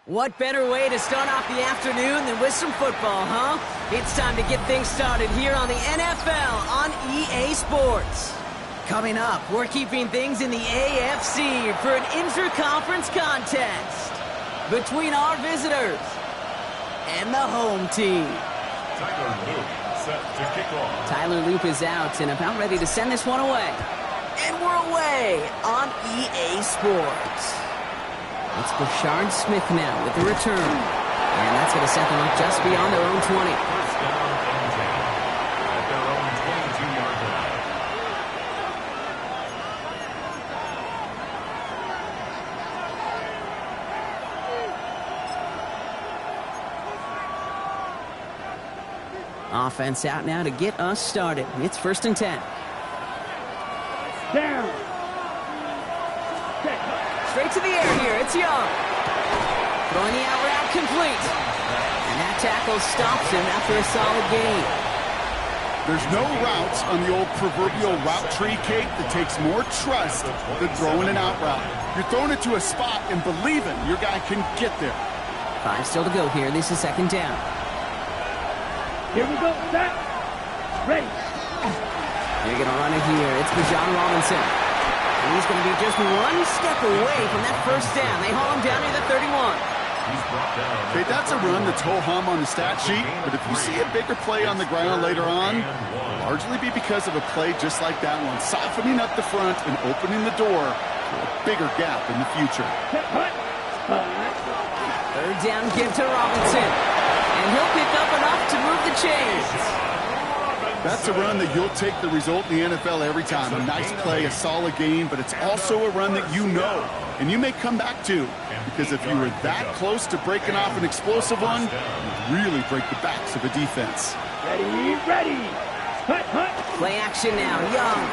What better way to start off the afternoon than with some football, huh? It's time to get things started here on the NFL on EA Sports. Coming up, we're keeping things in the AFC for an inter-conference contest between our visitors and the home team. Tyler Loop set to kick off. Tyler Loop is out and about ready to send this one away. And we're away on EA Sports. It's Bashard Smith now with the return. And that's going to set them up just beyond their own 20. First down and 10 at their own 22-yard line. Offense out now to get us started. It's 1st and 10. Down. Straight to the air here. It's Young. Throwing the out route complete. And that tackle stops him after a solid gain. There's no routes on the old proverbial route tree, Kate, that takes more trust than throwing an out route. You're throwing it to a spot and believing your guy can get there. 5 still to go here. This is 2nd down. Here we go. Set. Ready. They're going to run it here. It's Bijan Robinson. And he's going to be just one step away from that first down. They haul him down near the 31. Okay, that's a run that's ho-hum on the stat sheet, but if you see a bigger play on the ground later on, it'll largely be because of a play just like that one, softening up the front and opening the door for a bigger gap in the future. 3rd down give to Robinson. And he'll pick up enough to move the chains. That's a run that you'll take the result in the NFL every time. A nice play, a solid game, but it's also a run that you know and you may come back to. Because if you were that close to breaking off an explosive one, you'd really break the backs of a defense. Ready, ready. Hut, hut. Play action now. Young.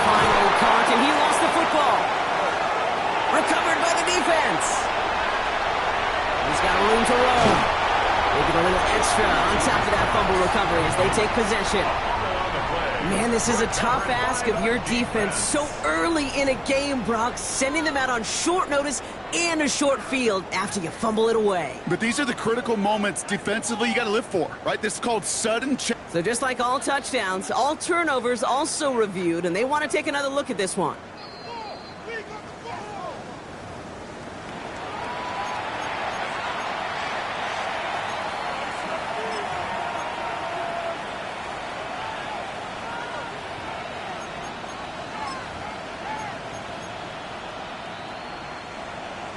Finally caught, and he lost the football. Recovered by the defense. He's got room to roll. They get a little extra on top of that fumble recovery as they take possession. Man, this is a tough ask of your defense so early in a game, Brock, sending them out on short notice and a short field after you fumble it away. But these are the critical moments defensively you got to live for, right? This is called sudden change. So just like all touchdowns, all turnovers also reviewed, and they want to take another look at this one.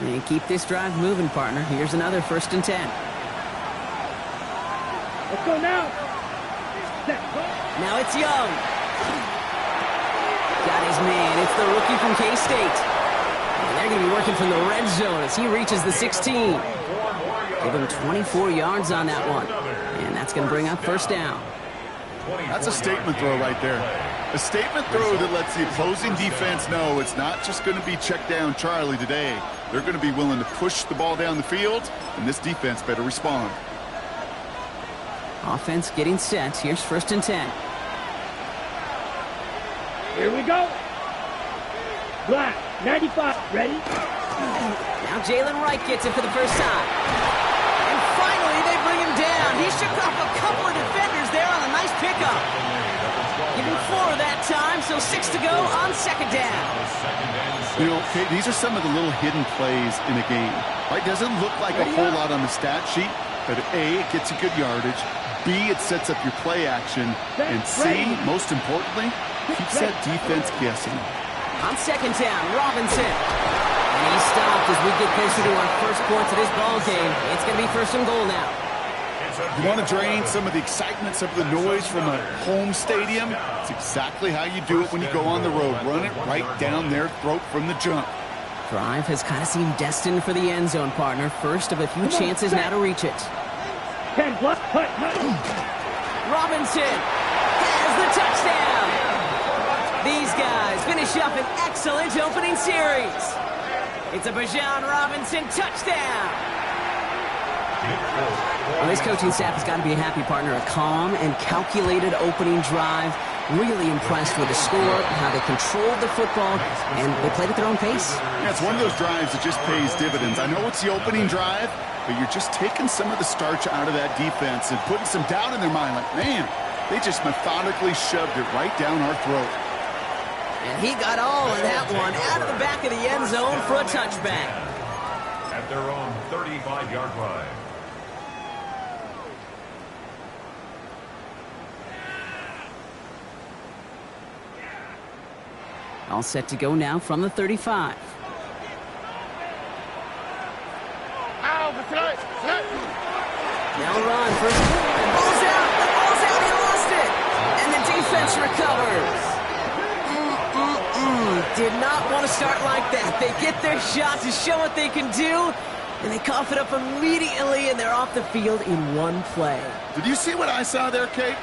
And keep this drive moving, partner. Here's another 1st and 10. Let's go now. Now it's Young. Got his man. It's the rookie from K-State. And they're going to be working from the red zone as he reaches the 16. Give him 24 yards on that one. And that's going to bring up 1st down. That's a statement throw right there. A statement throw that lets the opposing defense know it's not just going to be check down Charlie today. They're going to be willing to push the ball down the field, and this defense better respond. Offense getting set. Here's 1st and 10. Here we go. Black, 95, ready? Now Jalen Wright gets it for the first time. And finally, they bring him down. He shook off a couple of defenders there on a nice pickup. Give him 4 that time, so 6 to go on 2nd down. You know, okay, these are some of the little hidden plays in a game. Right? Doesn't look like a whole lot on the stat sheet, but A, it gets you good yardage. B, it sets up your play action. And C, most importantly, keeps that defense guessing. On 2nd down, Robinson. And he stopped as we get closer to our first points of this ball game. It's going to be 1st and goal now. You want to drain some of the excitement, some of the noise from a home stadium? It's exactly how you do it when you go on the road. Run it right down their throat from the jump. Drive has kind of seemed destined for the end zone, partner. First of a few chances now to reach it. 10 plus, hut, hut. Robinson has the touchdown. These guys finish up an excellent opening series. It's a Bijan Robinson touchdown. Well, this coaching staff has got to be a happy partner. A calm and calculated opening drive Really impressed with the score, how they controlled the football, and they played at their own pace. Yeah, it's one of those drives that just pays dividends. I know it's the opening drive, but you're just taking some of the starch out of that defense and putting some doubt in their mind. Like, man, they just methodically shoved it right down our throat. And he got all of that one out of the back of the end zone for a touchback. At their own 35-yard line. All set to go now from the 35. Now run. First. The ball's out. The ball's out. He lost it. And the defense recovers. Did not want to start like that. They get their shot to show what they can do, and they cough it up immediately, and they're off the field in one play. Did you see what I saw there, Kate?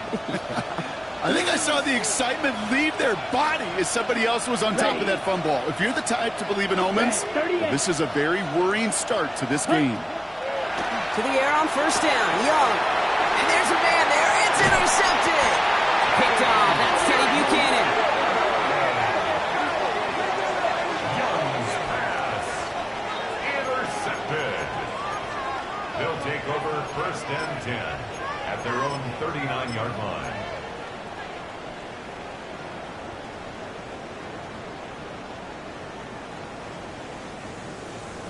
I think I saw the excitement leave their body as somebody else was on top of that fun ball. If you're the type to believe in omens, this is a very worrying start to this game. To the air on first down. Young. And there's a man there. It's intercepted. Picked off. That's Teddy Buchanan. Young's pass. Intercepted. They'll take over first and 10 at their own 39-yard line.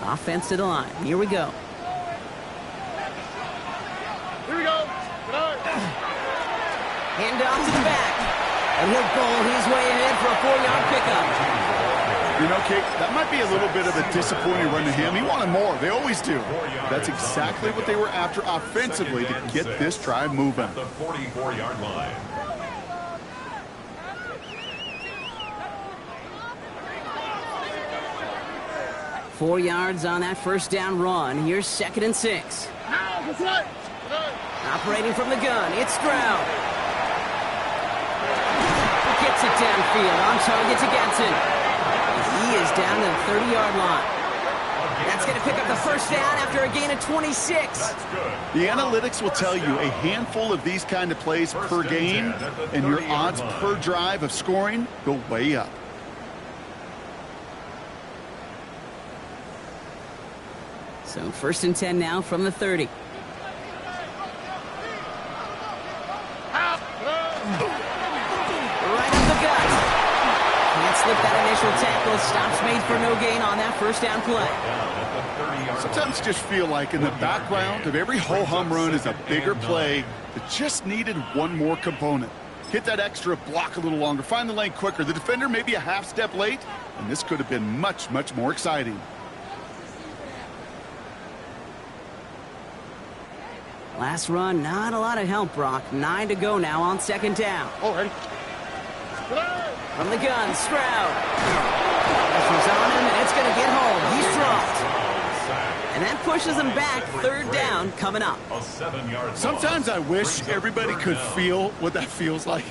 Offense to the line. Here we go. Here we go. Hand off to the back. And he'll bowl his way ahead for a 4-yard pickup. You know, Kate, that might be a little bit of a disappointing run to him. He wanted more. They always do. That's exactly what they were after offensively to get this drive moving. The 44-yard line. Four yards on that first down run. Here's 2nd and 6. Operating from the gun, it's Stroud. Gets it downfield, on target to Gatson. He is down to the 30-yard line. That's going to pick up the first down after a gain of 26. The analytics will tell you a handful of these kind of plays per game, and your odds per drive of scoring go way up. So 1st and 10 now from the 30. Right up the gut. Can't slip that initial tackle. Stops made for no gain on that first down play. Sometimes just feel like in the background of every ho-hum run is a bigger play that just needed one more component. Hit that extra block a little longer. Find the lane quicker. The defender may be a half step late, and this could have been much, much more exciting. Last run, not a lot of help, Brock. 9 to go now on 2nd down. Already. From the gun, Stroud. Pressure's on him, and it's going to get home. He's dropped. And that pushes him back. 3rd down coming up. Sometimes I wish everybody could feel what that feels like.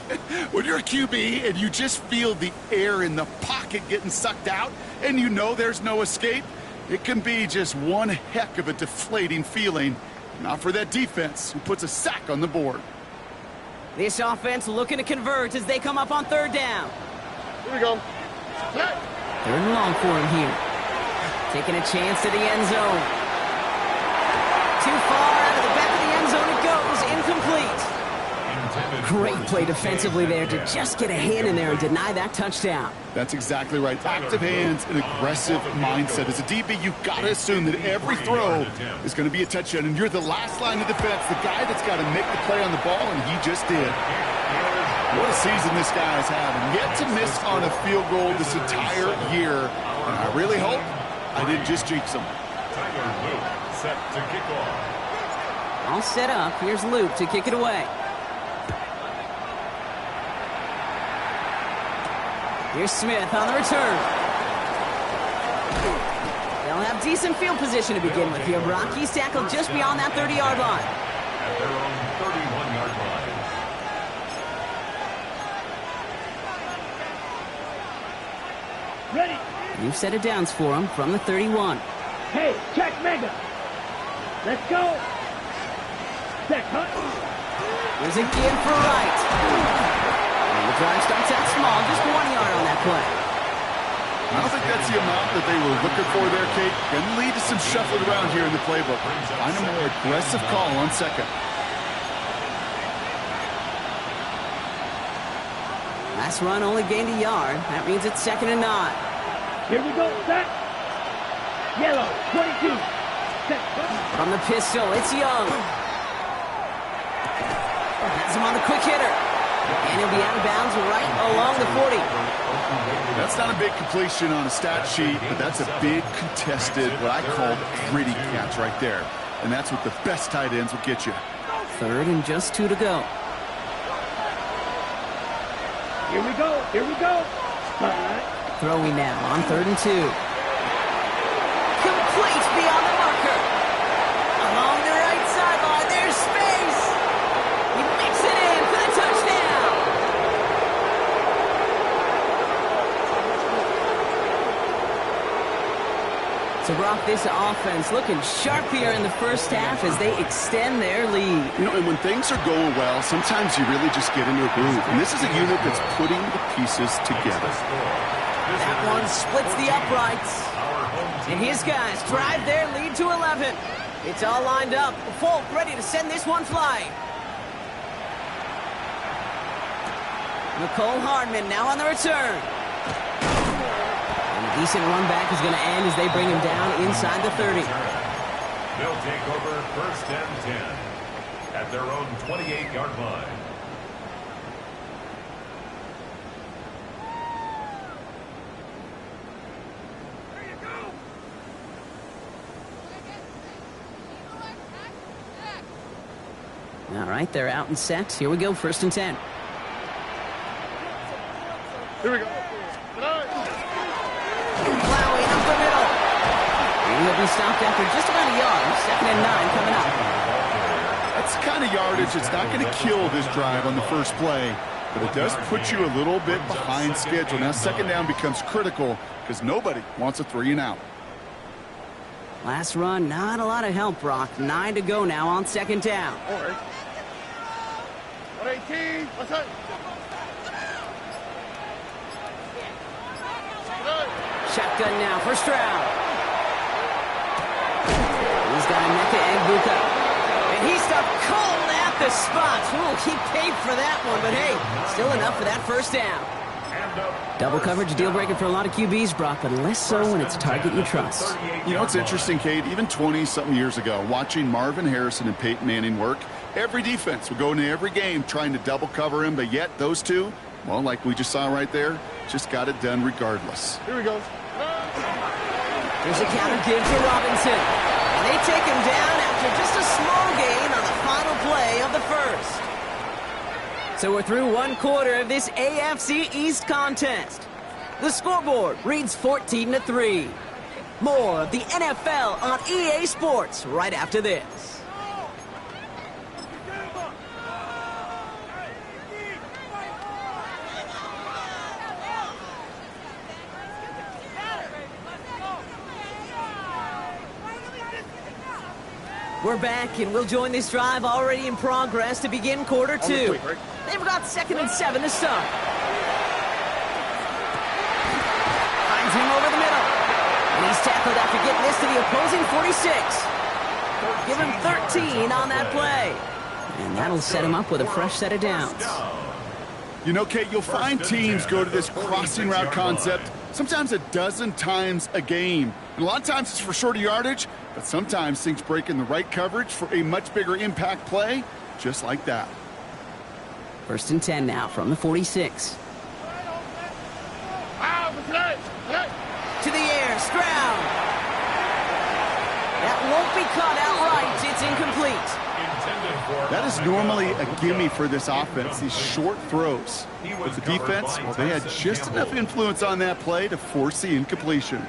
When you're a QB and you just feel the air in the pocket getting sucked out and you know there's no escape, it can be just one heck of a deflating feeling. Not for that defense who puts a sack on the board. This offense looking to convert as they come up on 3rd down. Here we go. 3rd and long for him here. Taking a chance to the end zone. Too far out of the back of the end zone it goes. Incomplete. Great play defensively there to just get a hand in there and deny that touchdown. That's exactly right. Active hands and aggressive mindset. As a DB, you've got to assume that every throw is going to be a touchdown, and you're the last line of defense, the guy that's got to make the play on the ball, and he just did. What a season this guy has had, and yet to miss on a field goal this entire year. And I really hope I didn't just jinx him. Tyler Luke set to kick off. All set up. Here's Luke to kick it away. Here's Smith on the return. They'll have decent field position to begin with here. Rocky's tackled just beyond that 30-yard line. At their own 31-yard line. Ready. New set of downs for him from the 31. Hey, check mega. Let's go. Set, cut. Here's again for Wright. And the The drive starts out small, just 1 yard on that play. I don't think that's the amount that they were looking for there, Kate. Going to lead to some shuffling around here in the playbook. Find a more aggressive call on second. Last run only gained a yard. That means it's 2nd and 9. Here we go, set. Yellow, 22. Set. From the pistol, it's Young. Has him on the quick hitter. And he'll be out of bounds right along the 40. That's not a big completion on a stat sheet, but that's a big contested, what I call gritty catch right there. And that's what the best tight ends will get you. 3rd and just 2 to go. Here we go, here we go. Throwing now on 3rd and 2. Complete beyond the marker. Along the right sideline, there's space. He makes it in for the touchdown. So, Brock, this offense looking sharp here in the first half as they extend their lead. You know, and when things are going well, sometimes you really just get into a groove. And this is a unit that's putting the pieces together. That one splits the uprights. And his guys drive their lead to 11. It's all lined up. Folk ready to send this one flying. Nicole Hardman now on the return. And a decent run back is going to end as they bring him down inside the 30. They'll take over 1st and 10 at their own 28-yard line. All right, they're out and set. Here we go, 1st and 10. Here we go. Plowing up the middle. And he'll be stopped after just about a yard. 2nd and 9 coming up. That's the kind of yardage that's not going to kill this drive on the first play, but it does put you a little bit behind schedule. Now 2nd down becomes critical because nobody wants a 3 and out. Last run, not a lot of help, Brock. 9 to go now on 2nd down. 118. What's up? Shotgun now for Stroud. He's got a Emeka Egbuka. And he's stopped cold at the spot. Ooh, he paid for that one, but hey, still enough for that 1st down. Double coverage, a deal breaker for a lot of QBs, Brock, but less so when it's a target you trust. You know, it's interesting, Kate, even 20-something years ago, watching Marvin Harrison and Peyton Manning work, every defense would go into every game trying to double cover him, but yet those two, well, like we just saw right there, just got it done regardless. Here we go. There's a counter give to Robinson. And they take him down after just a small gain on the final play of the 1st. So we're through 1 quarter of this AFC East contest. The scoreboard reads 14-3. More of the NFL on EA Sports right after this. We're back, and we'll join this drive already in progress to begin quarter 2. They've got 2nd and 7 to start. Finds him over the middle. And he's tackled after getting this to the opposing 46. Give him 13 on that play. And that'll set him up with a fresh set of downs. You know, Kate, you'll find teams go to this crossing route concept sometimes a dozen times a game. And a lot of times it's for shorter yardage, but sometimes things break in the right coverage for a much bigger impact play, just like that. 1st and 10 now from the 46. To the air, Stroud. That won't be caught outright. It's incomplete. That is normally a gimme for this offense, these short throws. But the defense, well, they had just enough influence on that play to force the incompletion.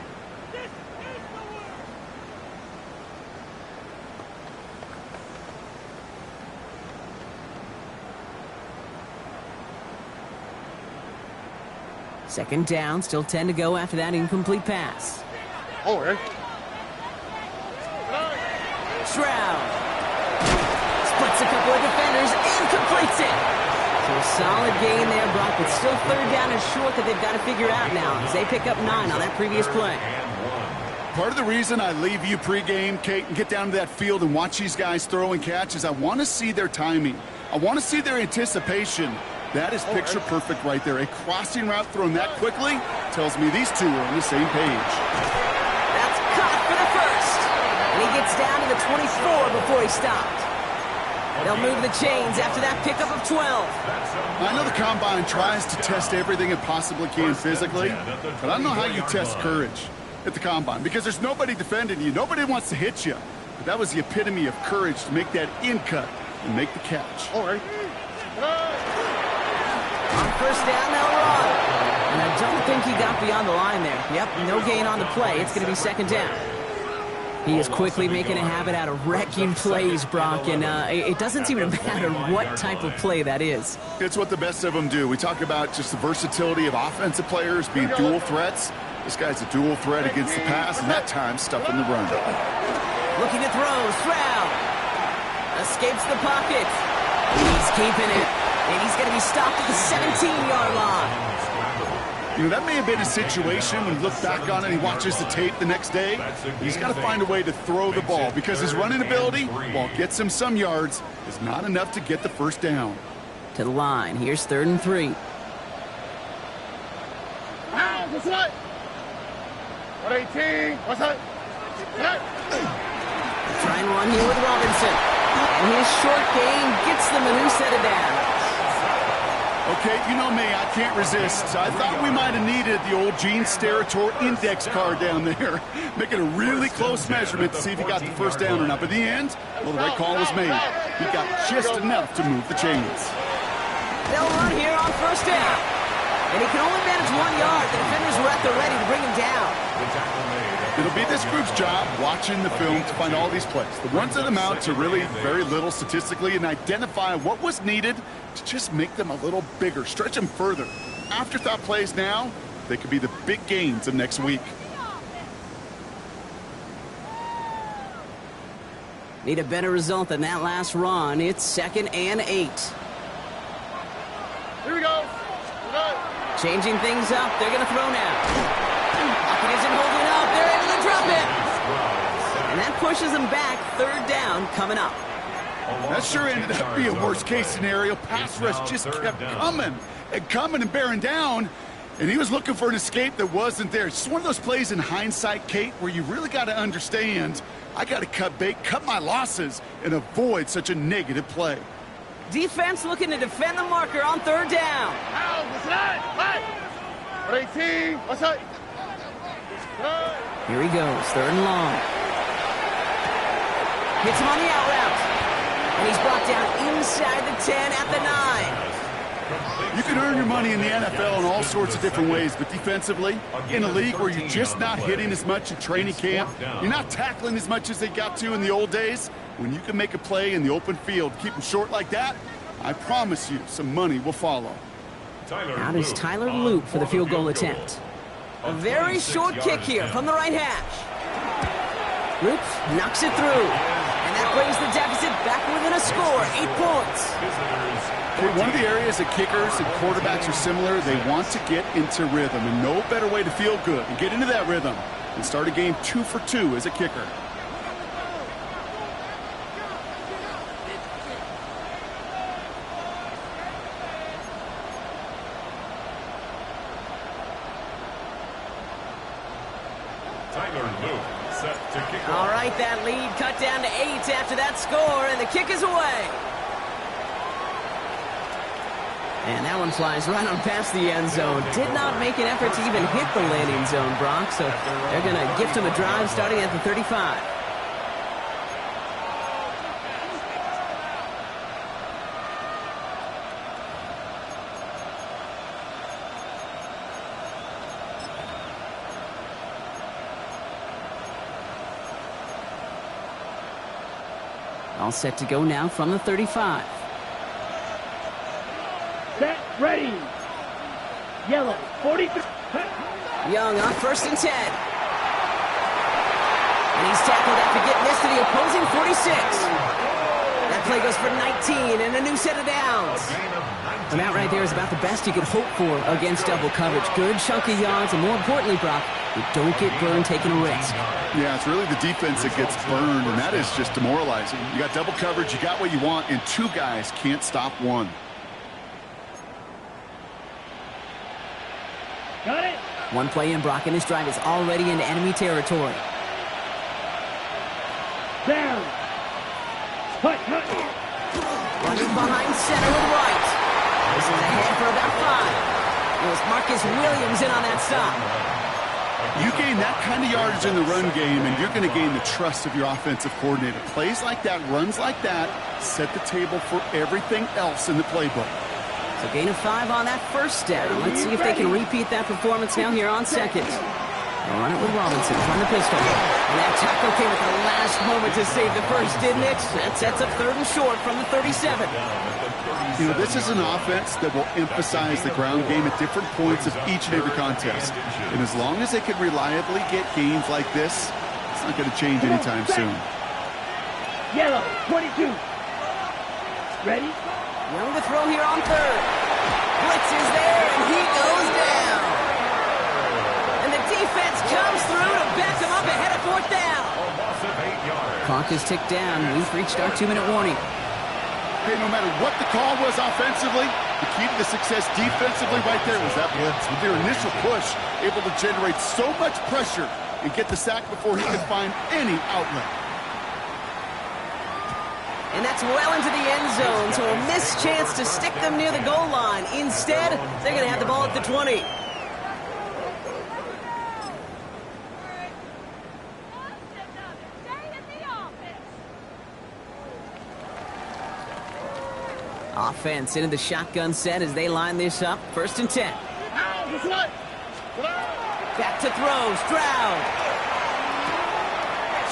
Second down, still 10 to go after that incomplete pass. Stroud splits a couple of defenders and completes it. So a solid gain there, Brock, but still third down and short that they've got to figure out now as they pick up 9 on that previous play. Part of the reason I leave you pregame, Kate, and get down to that field and watch these guys throw and catch is I want to see their timing. I want to see their anticipation. That is picture perfect right there. A crossing route thrown that quickly tells me these two are on the same page. That's caught for the first. And he gets down to the 24 before he stopped. They'll move the chains after that pickup of 12. I know the Combine tries to test everything it possibly can physically, but I don't know how you test courage at the Combine because there's nobody defending you. Nobody wants to hit you. But that was the epitome of courage to make that in cut and make the catch. All right. On first down, they'll run. And I don't think he got beyond the line there. Yep, no gain on the play. It's going to be second down. He is quickly making a habit out of wrecking plays, Brock, and it doesn't seem to matter what type of play that is. It's what the best of them do. We talk about just the versatility of offensive players being dual threats. This guy's a dual threat against the pass, and that time stuffing the run. Looking to throw, Stroud. Escapes the pocket. He's keeping it. And he's going to be stopped at the 17-yard line. You know, that may have been a situation when you look back on it and he watches the tape the next day. He's got to find a way to throw the ball because his running ability, while it gets him some yards, is not enough to get the first down. To the line. Here's 3rd and 3. What's up? 118. What's up? Try and run here with Robinson. And his short gain gets them a new set of downs. Okay, you know me, I can't resist. I thought we might have needed the old Gene Steratore index card down there, making a really close measurement to see if he got the first down or not. But in the end, well, the right call was made. He got just enough to move the chains. They'll run here on first down. And he can only manage 1 yard. The defenders were at the ready to bring him down. It'll be this group's job watching the film to find all these plays. The ones that amount to really very little statistically and identify what was needed to just make them a little bigger, stretch them further. Afterthought plays now, they could be the big gains of next week. Need a better result than that last run. It's 2nd and 8. Here we go. Changing things up. They're going to throw now. Pocket isn't holding up. They're able to drop it. And that pushes them back. 3rd down coming up. That sure ended up being a worst-case scenario. Pass rush just kept coming and bearing down. And he was looking for an escape that wasn't there. It's just one of those plays in hindsight, Kate, where you really got to understand, I got to cut bait, cut my losses, and avoid such a negative play. Defense looking to defend the marker on 3rd down. What's up? 118. What's up? Here he goes, 3rd and long. Hits him on the out route. And he's brought down inside the 10 at the 9. You can earn your money in the NFL in all sorts of different ways, but defensively, in a league where you're just not hitting as much in training camp, you're not tackling as much as they got to in the old days, when you can make a play in the open field, keep them short like that, I promise you some money will follow. Out is Tyler Loop for the field goal attempt. A very short kick here from the right hash. Loop knocks it through. And that brings the deficit back within a score, 8 points. One of the areas that kickers and quarterbacks are similar, they want to get into rhythm. And no better way to feel good and get into that rhythm than start a game 2 for 2 as a kicker. All right, that lead cut down to 8 after that score, and the kick is away. And that one flies right on past the end zone. Did not make an effort to even hit the landing zone, Brock, so they're going to gift him a drive starting at the 35. All set to go now from the 35. Set, ready. Yellow, 43. Young on 1st and 10. And he's tackled after getting this to the opposing 46. That play goes for 19 and a new set of downs. And that right there is about the best you could hope for against double coverage. Good chunk of yards, and more importantly, Brock, you don't get burned taking a risk. Yeah, it's really the defense that gets burned, and that is just demoralizing. You got double coverage, you got what you want, and two guys can't stop one. Got it. One play in, Brock, and this drive is already into enemy territory. Down. Cut. Running behind center with right. This is ahead for about 5. It was Marcus Williams in on that stop. You gain that kind of yardage in the run game, and you're going to gain the trust of your offensive coordinator. Plays like that, runs like that, set the table for everything else in the playbook. So gain of 5 on that first down. Let's see if they can repeat that performance now here on second. They'll run it with Robinson, run the pistol. And that tackle came at the last moment to save the first, didn't it? That sets up 3rd and short from the 37. You know, this is an offense that will emphasize the ground game at different points of each and every contest. And as long as they can reliably get gains like this, it's not going to change anytime soon. Yellow, 22. Ready? Young to throw here on 3rd. Blitz is there, and he goes down. And the defense comes through to back him up ahead of 4th down. Clock is ticked down. We've reached our 2-minute warning. Hey, no matter what the call was offensively, the key to the success defensively right there was that blitz. With their initial push, able to generate so much pressure and get the sack before he could find any outlet. And that's well into the end zone, so a missed chance to stick them near the goal line. Instead, they're going to have the ball at the 20. Offense into the shotgun set as they line this up. 1st and 10. Back to throw. Stroud.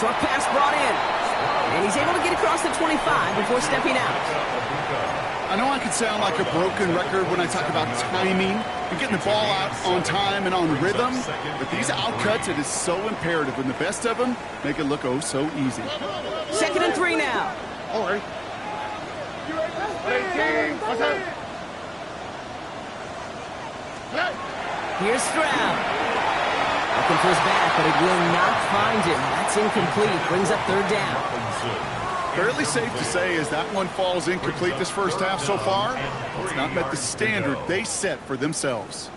Short pass brought in. And he's able to get across the 25 before stepping out. I know I can sound like a broken record when I talk about timing and getting the ball out on time and on rhythm, but these outcuts, it is so imperative, and the best of them make it look oh so easy. 2nd and 3 now. All right. Here's Stroud. Looking for his back, but it will not find him. That's incomplete. Brings up 3rd down. Fairly safe to say as that one falls incomplete this first half so far, it's not met the standard they set for themselves.